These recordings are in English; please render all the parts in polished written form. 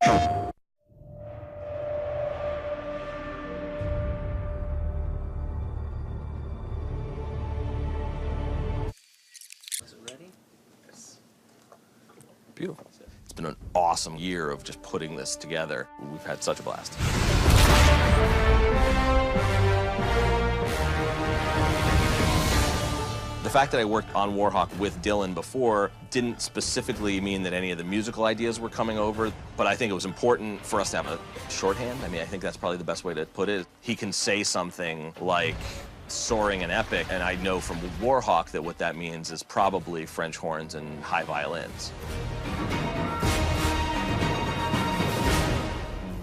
Is it ready? Yes. Beautiful. It's been an awesome year of just putting this together. We've had such a blast. The fact that I worked on Warhawk with Dylan before didn't specifically mean that any of the musical ideas were coming over, but I think it was important for us to have a shorthand. I mean, I think that's probably the best way to put it. He can say something like soaring and epic, and I know from Warhawk that what that means is probably French horns and high violins.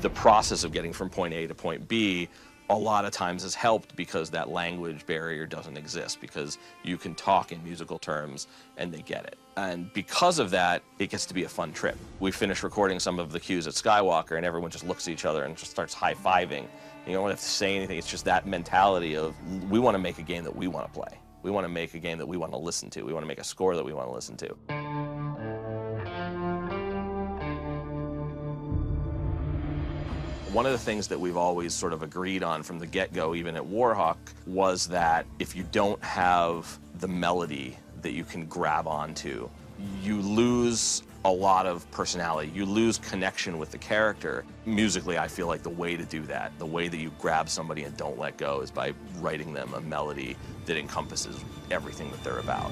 The process of getting from point A to point B a lot of times is helped because that language barrier doesn't exist, because you can talk in musical terms and they get it. And because of that, it gets to be a fun trip. We finished recording some of the cues at Skywalker and everyone just looks at each other and just starts high-fiving. You don't have to say anything, it's just that mentality of, we want to make a game that we want to play. We want to make a game that we want to listen to. We want to make a score that we want to listen to. One of the things that we've always sort of agreed on from the get-go, even at Warhawk, was that if you don't have the melody that you can grab onto, you lose a lot of personality. You lose connection with the character. Musically, I feel like the way to do that, the way that you grab somebody and don't let go, is by writing them a melody that encompasses everything that they're about.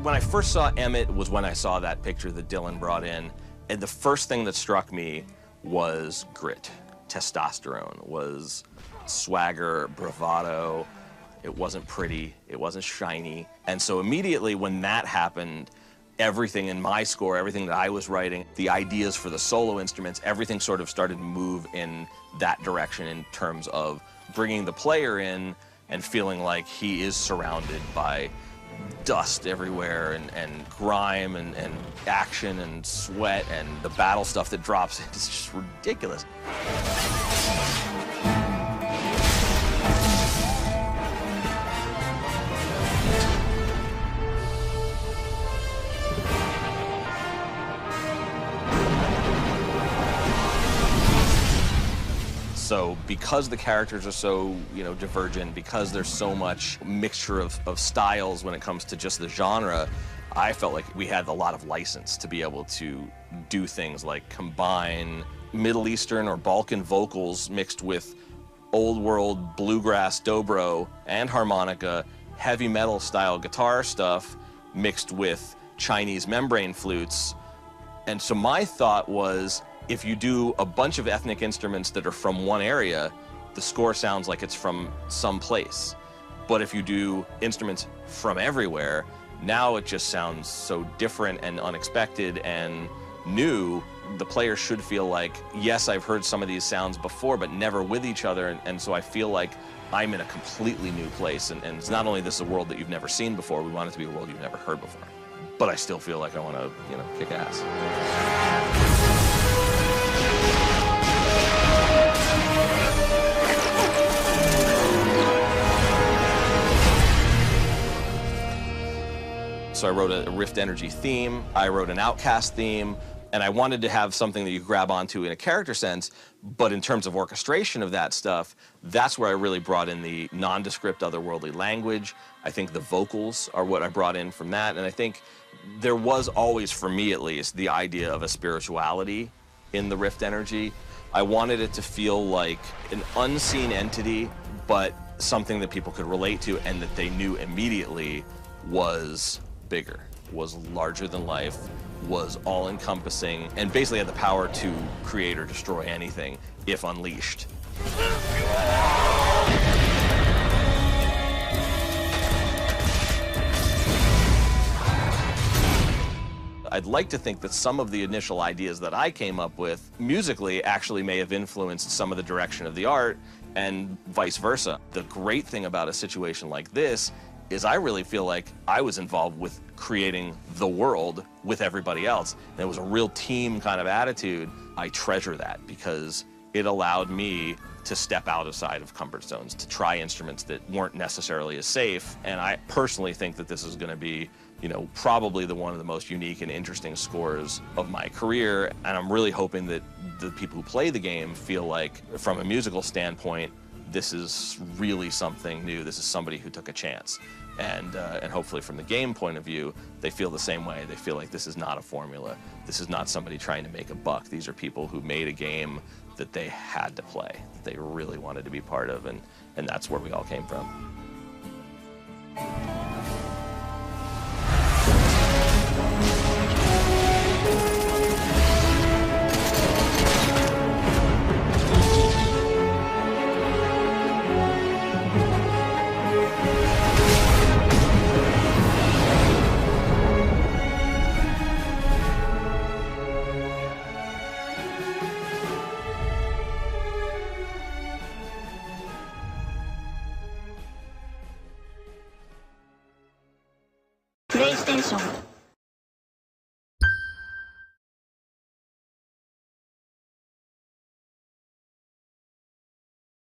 When I first saw Emmett was when I saw that picture that Dylan brought in, and the first thing that struck me was grit, testosterone, was swagger, bravado. It wasn't pretty, it wasn't shiny. And so immediately when that happened, everything in my score, everything that I was writing, the ideas for the solo instruments, everything sort of started to move in that direction in terms of bringing the player in and feeling like he is surrounded by dust everywhere and grime and action and sweat and the battle stuff that drops. It's just ridiculous. So because the characters are so, divergent, because there's so much mixture of styles when it comes to just the genre, I felt like we had a lot of license to be able to do things like combine Middle Eastern or Balkan vocals mixed with old world bluegrass dobro and harmonica, heavy metal style guitar stuff mixed with Chinese membrane flutes. And so my thought was, if you do a bunch of ethnic instruments that are from one area, the score sounds like it's from some place. But if you do instruments from everywhere, now it just sounds so different and unexpected and new. The player should feel like, yes, I've heard some of these sounds before, but never with each other, and so I feel like I'm in a completely new place. And it's not only this is a world that you've never seen before, we want it to be a world you've never heard before. But I still feel like I want to, kick ass. So I wrote a Rift Energy theme, I wrote an Outcast theme, and I wanted to have something that you grab onto in a character sense, but in terms of orchestration of that stuff, that's where I really brought in the nondescript otherworldly language. I think the vocals are what I brought in from that, and I think there was always, for me at least, the idea of a spirituality in the Rift Energy. I wanted it to feel like an unseen entity, but something that people could relate to and that they knew immediately was bigger, was larger than life, was all-encompassing, and basically had the power to create or destroy anything if unleashed. I'd like to think that some of the initial ideas that I came up with musically actually may have influenced some of the direction of the art, and vice versa. The great thing about a situation like this is I really feel like I was involved with creating the world with everybody else. And it was a real team kind of attitude. I treasure that because it allowed me to step outside of comfort zones, to try instruments that weren't necessarily as safe. And I personally think that this is going to be, probably one of the most unique and interesting scores of my career. And I'm really hoping that the people who play the game feel like, from a musical standpoint, this is really something new. This is somebody who took a chance. And hopefully from the game point of view, they feel the same way. They feel like this is not a formula. This is not somebody trying to make a buck. These are people who made a game that they had to play, that they really wanted to be part of, and that's where we all came from. PlayStation